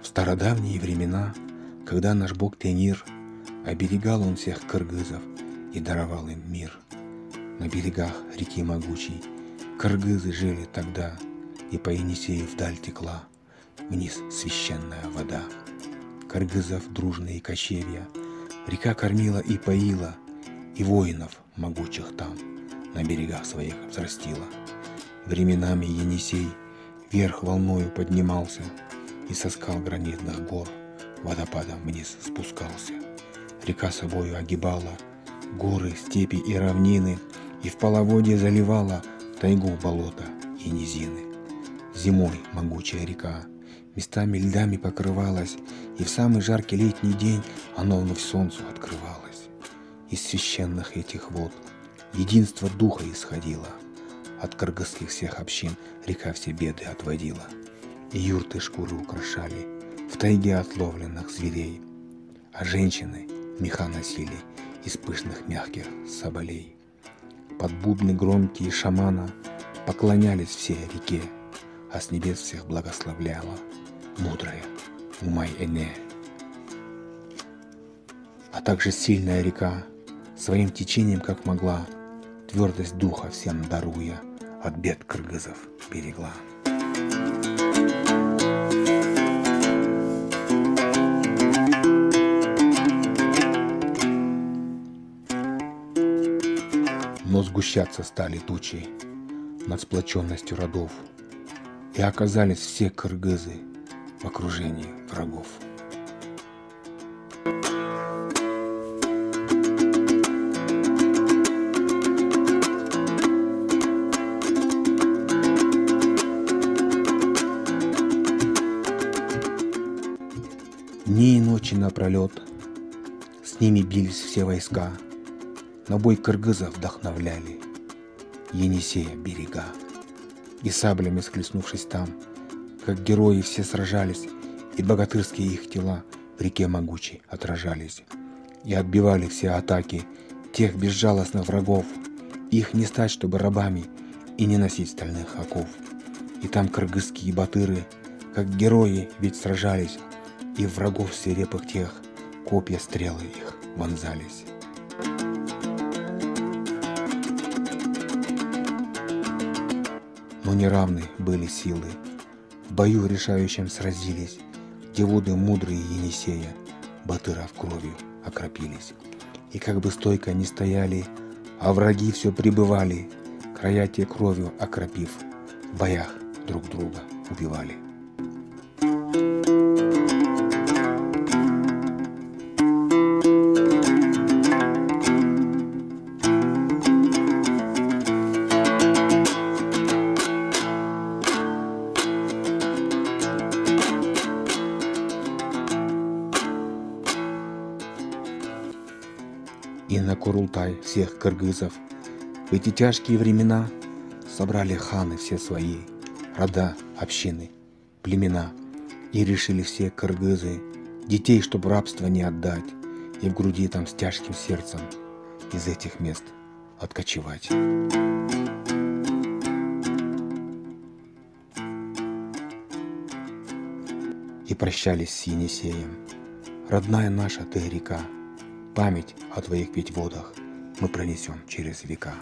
стародавние времена, когда наш бог Тенир оберегал он всех кыргызов и даровал им мир. На берегах реки могучей кыргызы жили тогда, и по Енисею вдаль текла вниз священная вода. Кыргызов дружные кочевья река кормила и поила, и воинов могучих там на берегах своих взрастила. Временами Енисей вверх волною поднимался, и со скал гранитных гор водопадом вниз спускался. Река собою огибала горы, степи и равнины, и в половодье заливала тайгу, болота и низины. Зимой могучая река местами льдами покрывалась, и в самый жаркий летний день оно вновь солнцу открывалось. Из священных этих вод единство духа исходило, от кыргызских всех общин река все беды отводила. И юрты шкуры украшали в тайге отловленных зверей, а женщины меха носили из пышных мягких соболей. Под бубны громкие шамана поклонялись все реке, а с небес всех благословляла мудрая Умай-Эне. А также сильная река своим течением, как могла, твердость духа всем даруя, от бед кыргызов берегла. Но сгущаться стали тучи над сплоченностью родов, и оказались все кыргызы в окружении врагов. Дни и ночи напролет с ними бились все войска, на бой кыргызов вдохновляли Енисея берега. И саблями схлестнувшись там, как герои все сражались, и богатырские их тела в реке могучей отражались, и отбивали все атаки тех безжалостных врагов. Их не стать, чтобы рабами, и не носить стальных оков. И там кыргызские батыры, как герои, ведь сражались, и в врагов свирепых тех копья, стрелы их вонзались. Но неравны были силы, в бою решающем сразились, где воды мудрые Енисея батыров кровью окропились. И как бы стойко ни стояли, а враги все прибывали, края те кровью окропив, в боях друг друга убивали. И на Курултай всех кыргызов в эти тяжкие времена собрали ханы все свои, рода, общины, племена, и решили все кыргызы детей, чтоб рабство не отдать, и в груди там с тяжким сердцем из этих мест откочевать. И прощались с Енисеем. Родная наша ты река, память о твоих ведь водах мы пронесем через века.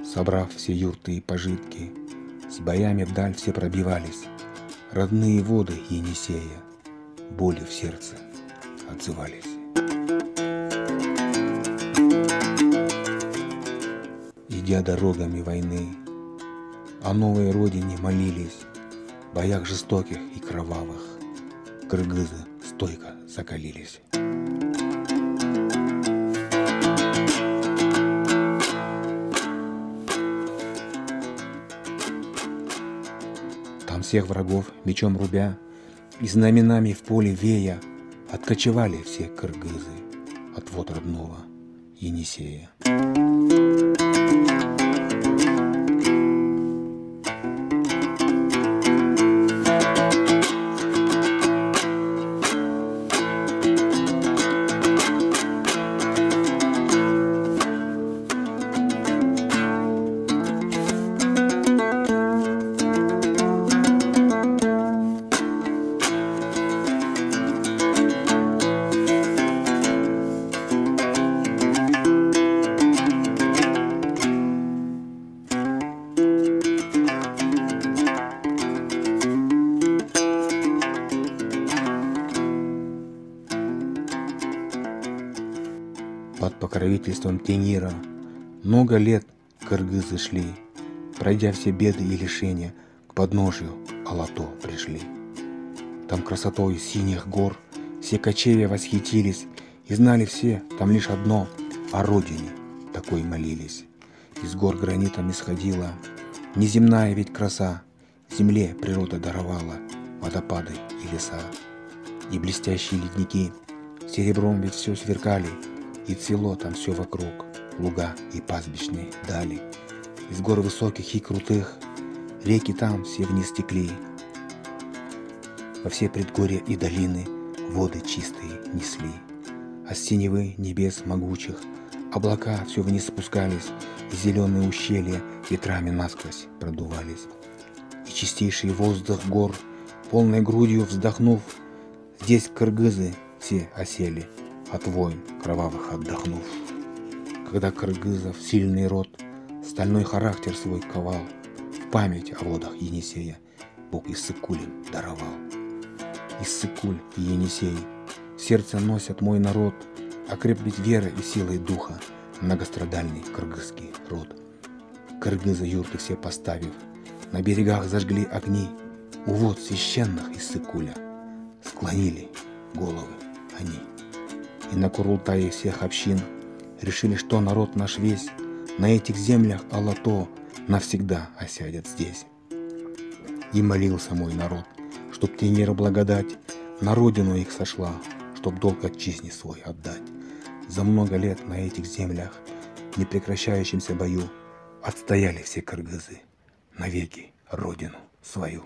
Собрав все юрты и пожитки, с боями вдаль все пробивались. Родные воды Енисея боли в сердце отзывались. Идя дорогами войны, о новой родине молились, в боях жестоких и кровавых кыргызы стойко закалились. Там всех врагов мечом рубя и знаменами в поле вея откочевали все кыргызы от вод родного Енисея. правительством Тенира много лет кыргызы шли, пройдя все беды и лишения, к подножию Алато пришли. Там красотой синих гор все кочевья восхитились, и знали все там лишь одно — о родине такой молились. Из гор гранитом исходила неземная ведь краса, земле природа даровала водопады и леса. И блестящие ледники серебром ведь все сверкали, и цвело там все вокруг, луга и пастбищные дали. Из гор высоких и крутых реки там все вниз текли, во все предгорья и долины воды чистые несли. А с синевы небес могучих облака все вниз спускались, и зеленые ущелья ветрами насквозь продувались. И чистейший воздух гор, полной грудью вздохнув, здесь кыргызы все осели, от войн кровавых отдохнув. Когда кыргызов сильный род стальной характер свой ковал, в память о водах Енисея Бог Иссык-Кулем даровал. Иссык-Куль и Енисей в сердце носят мой народ, окреплить верой и силой духа многострадальный кыргызский род. Кыргызы юрты все поставив, на берегах зажгли огни, у вод священных Иссык-Куля склонили головы они. И на Курултае всех общин решили, что народ наш весь на этих землях Алато навсегда осядет здесь. И молился мой народ, чтоб Тенир благодать на родину их сошла, чтоб долг отчизне свой отдать. За много лет на этих землях, в непрекращающемся бою, отстояли все кыргызы навеки родину свою.